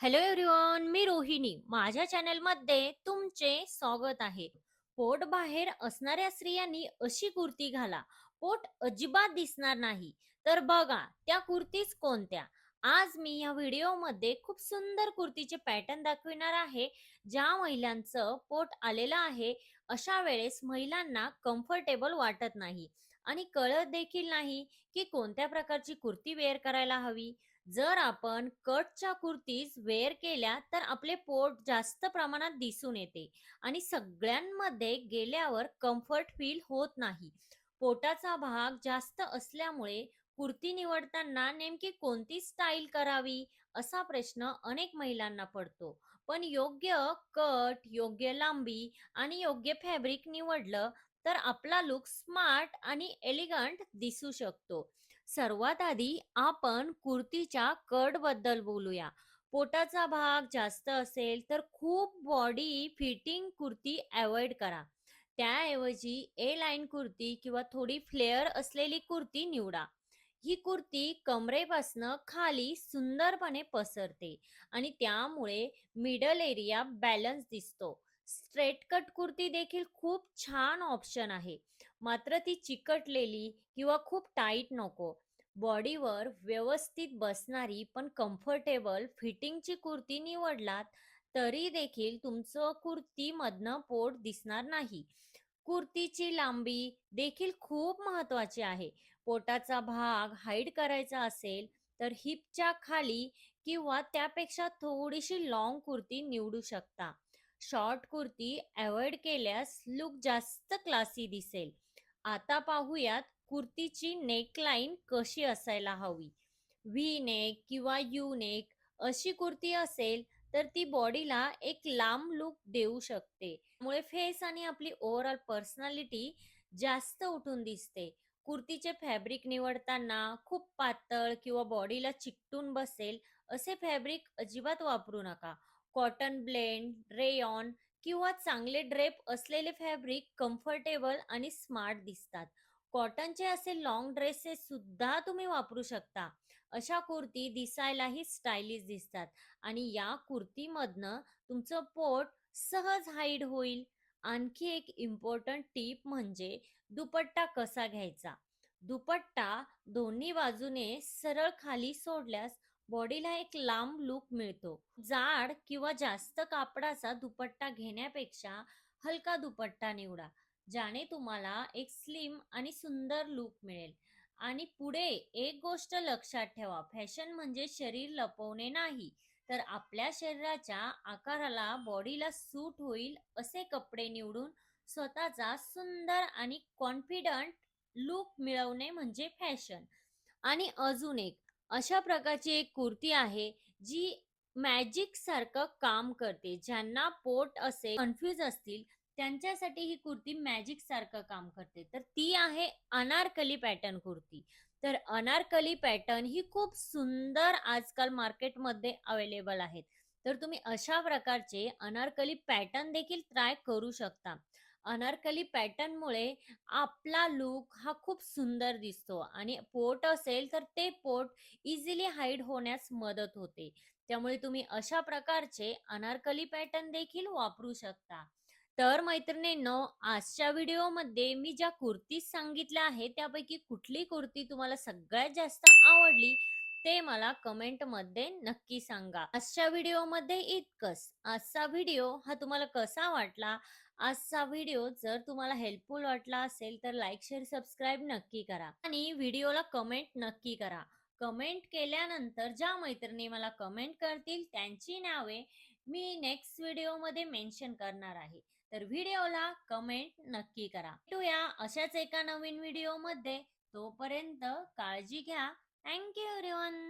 Hello everyone, मी रोहिणी. माझ्या चॅनलमध्ये तुमचे स्वागत आहे. पोट बाहेर असणाऱ्या स्त्रियांनी अशी कुर्ती घाला, पोट अजिबात दिसणार नाही. तर बघा त्या कुर्तीज कोणत्या. आज मी या व्हिडिओमध्ये खूप सुंदर कुर्तीचे पॅटर्न दाखविणार आहे. ज्या महिलांचं पोट आलेलं आहे अशा वेळेस महिलांना कम्फर्टेबल वाटत नाही आणि कळत देखील नाही की कोणत्या प्रकारची कुर्ती वेअर करायला हवी. जर आपण कटच्या कुर्तीज वेअर केल्या तर आपले पोट जास्त प्रमाणात दिसून येते आणि सगळ्यांमध्ये गेल्यावर कम्फर्ट फील होत नाही. पोटाचा भाग जास्त असल्यामुळे कुर्ती निवडताना नेमकी कोणती स्टाईल करावी असा प्रश्न अनेक महिलांना पडतो. पण योग्य कट, योग्य लांबी आणि योग्य फॅब्रिक निवडलं तर आपला लुक स्मार्ट आणि एलिगंट दिसू शकतो. सर्वात आधी आपण कुर्तीच्या कट बद्दल बोलूया. पोटाचा भाग जास्त असेल तर खूप बॉडी फिटिंग कुर्ती अवॉइड करा. त्याऐवजी ए लाईन कुर्ती किंवा थोडी फ्लेअर असलेली कुर्ती निवडा. ही कुर्ती कमरेपासनं खाली सुंदरपणे पसरते आणि त्यामुळे मिडल एरिया बॅलन्स दिसतो. स्ट्रेट कट कुर्ती देखील खूप छान ऑप्शन आहे, मात्र ती चिकटलेली किंवा खूप टाईट नको. बॉडीवर व्यवस्थित बसणारी पण कम्फर्टेबल फिटिंगची कुर्ती निवडलात तरी देखील तुमचं कुर्तीमधनं पोट दिसणार नाही. कुर्तीची लांबी देखील खूप महत्वाची आहे. पोटाचा भाग हाईड करायचा असेल तर हिपच्या खाली किंवा त्यापेक्षा थोडीशी लॉंग कुर्ती निवडू शकता. शॉर्ट कुर्ती अवॉइड केल्यास लुक जास्त क्लासी दिसेल. आता पाहूयात कुर्तीची नेकलाईन कशी असायला हवी. व्ही नेक किंवा यू नेक अशी कुर्ती असेल तर ती बॉडीला एक लांब लुक देऊ शकते. त्यामुळे फेस आणि आपली ओव्हरऑल पर्सनॅलिटी जास्त उठून दिसते. कुर्तीचे फॅब्रिक निवडताना खूप पातळ किंवा बॉडीला चिकटून बसेल असे फॅब्रिक अजिबात वापरू नका. कॉटन ब्लेंड, रेयॉन किंवा चांगले ड्रेप असलेले फॅब्रिक कम्फर्टेबल आणि स्मार्ट दिसतात. कॉटनचे असे लॉंग ड्रेसेस सुद्धा तुम्ही वापरू शकता. अशा कुर्ती दिसायलाही स्टायलिश दिसतात आणि या कुर्तीमधनं तुमचं पोट सहज हाईड होईल. आणखी एक इम्पॉर्टंट टीप म्हणजे दुपट्टा कसा घ्यायचा. दुपट्टा दोन्ही बाजूने सरळ खाली सोडल्यास बॉडीला एक लांब लुक मिळतो. जाड किंवा जास्त कापडाचा दुपट्टा घेण्यापेक्षा हलका दुपट्टा निवडा, ज्याने तुम्हाला एक स्लिम आणि सुंदर लुक मिळेल. आणि पुढे एक गोष्ट लक्षात ठेवा, फॅशन म्हणजे शरीर लपवणे नाही, तर आपल्या शरीराच्या आकाराला बॉडीला सूट होईल असे कपडे निवडून स्वतःचा सुंदर आणि कॉन्फिडंट लुक मिळवणे म्हणजे फॅशन. आणि अजून एक अशा प्रकारची एक कुर्ती आहे जी मॅजिक सारखं काम करते. ज्यांना पोट असे कन्फ्यूज असतील त्यांच्यासाठी ही कुर्ती मॅजिक सारखं काम करते. तर ती आहे अनारकली पॅटर्न कुर्ती. तर अनारकली पॅटर्न ही खूप सुंदर आजकाल मार्केटमध्ये अवेलेबल आहेत. तर तुम्ही अशा प्रकारचे अनारकली पॅटर्न देखील ट्राय करू शकता. अनारकली पॅटर्नमुळे आपला लुक हा खूप सुंदर दिसतो आणि पोट असेल तर ते पोट इझिली हाईड होण्यास मदत होते. त्यामुळे तुम्ही अशा प्रकारचे अनारकली पॅटर्न देखील वापरू शकता. तर मैत्रिणींनो, आजच्या व्हिडिओमध्ये मी ज्या कुर्ती सांगितल्या आहेत त्यापैकी कुठली कुर्ती तुम्हाला सगळ्यात जास्त आवडली ते मला कमेंट मध्ये नक्की सांगा. आजच्या व्हिडिओमध्ये इतकंच. आजचा व्हिडिओ हा तुम्हाला कसा वाटला? आजचा व्हिडिओ जर तुम्हाला हेल्पफुल वाटला असेल तर लाईक, शेअर, सबस्क्राईब नक्की करा आणि व्हिडिओला कमेंट नक्की करा. कमेंट केल्यानंतर ज्या मैत्रिणी मला कमेंट करतील त्यांची नावे मी नेक्स्ट व्हिडिओमध्ये मेन्शन करणार आहे. तर व्हिडिओला कमेंट नक्की करा. भेटूया अशाच एका नवीन व्हिडिओमध्ये. तोपर्यंत काळजी घ्या. Thank you everyone.